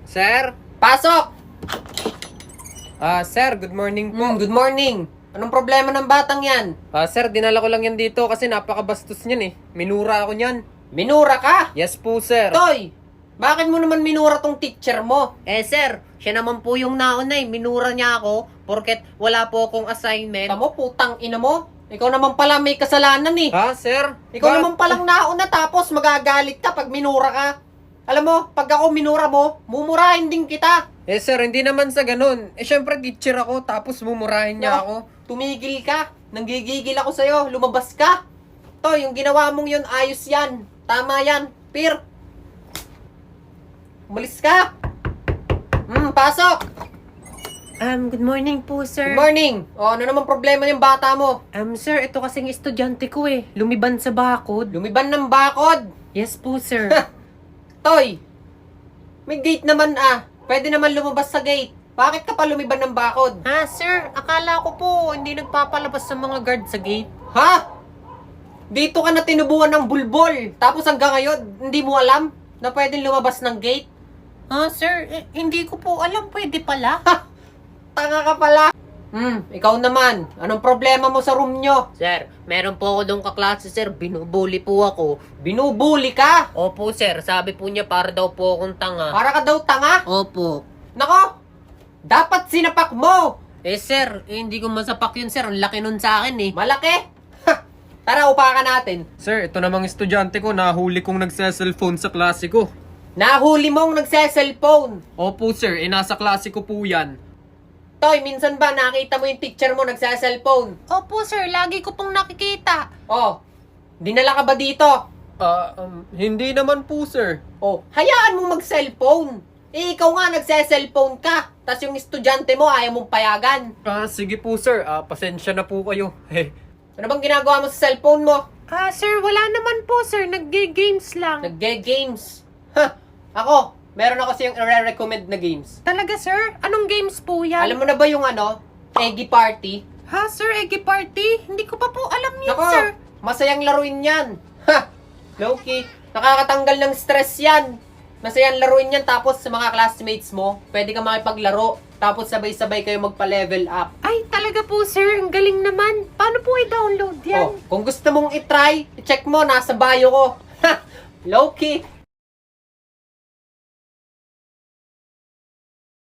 Sir? Pasok! Sir, good morning po. Good morning. Anong problema ng batang yan? Sir, dinala ko lang yan dito kasi napakabastos niyan eh. Minura ako niyan. Minura ka? Yes po, sir. Toy, bakit mo naman minura tong teacher mo? Sir, siya naman po yung nauna eh. Minura niya ako porket wala po akong assignment. Tamo, putang ina mo. Ikaw naman pala may kasalanan eh. Ha, sir? Ikaw naman palang nauna tapos magagalit ka pag minura ka. Alam mo, pag ako minura mo, mumurahin din kita. Sir, hindi naman sa ganun. Syempre teacher ako tapos mumurahin niya ako. Tumigil ka. Nanggigigil ako sa'yo. Lumabas ka. Toy, yung ginawa mong yun, ayos yan. Tama yan. Pir. Umalis ka. Pasok. Good morning po, sir. Good morning. Ano naman problema yung bata mo? Sir, ito kasing estudyante ko eh. Lumiban sa bakod. Lumiban ng bakod. Yes po, sir. Toy, may gate naman Pwede naman lumabas sa gate. Bakit ka pa lumiban ng bakod? Sir, akala ko po hindi nagpapalabas sa mga guard sa gate. Ha? Dito ka na tinubuan ng bulbol. Tapos hanggang ngayon, hindi mo alam na pwedeng lumabas ng gate? Sir, hindi ko po alam. Pwede pala. Tanga ka pala. Ikaw naman. Anong problema mo sa room nyo? Sir, meron po ako doon kaklase, sir. Binubuli po ako. Binubuli ka? Opo, sir. Sabi po niya para daw po akong tanga. Para ka daw tanga? Opo. Nako, dapat sinapak mo. Sir, hindi ko masapak yun, sir. Ang laki nun sa akin eh. Malaki? Tara, upakan natin. Sir, ito namang estudyante ko, nahuli kong nagse-cellphone sa klase ko. Nahuli mong nagse-cellphone. Opo, sir. Nasa klase ko po yan. Toy, minsan ba nakita mo yung teacher mo nagse-cellphone? Opo, sir. Lagi ko pong nakikita. Oh, dinala ka ba dito? Hindi naman po, sir. Oh, hayaan mo mag-cellphone. Ikaw nga nagse-cellphone ka. Tas yung estudyante mo ayaw mong payagan. Sige po, sir. Pasensya na po kayo. Ano bang ginagawa mo sa cellphone mo? Sir, wala naman po, sir. Nagge-games lang. Nagge-games. Ako, meron ako siyang i-recommend na games. Talaga, sir? Anong games po yan? Alam mo na ba yung Eggy Party? Sir, Eggy Party? Hindi ko pa po alam yun, Nako, sir. masayang laruin yan. Low-key, nakakatanggal ng stress yan. Masayang laruin yan, tapos sa mga classmates mo, pwede ka makipaglaro, tapos sabay-sabay kayo magpa-level up. Ay, talaga po, sir. Ang galing naman. Paano po i-download yan? Kung gusto mong i-try, i-check mo, nasa bio ko. Low-key,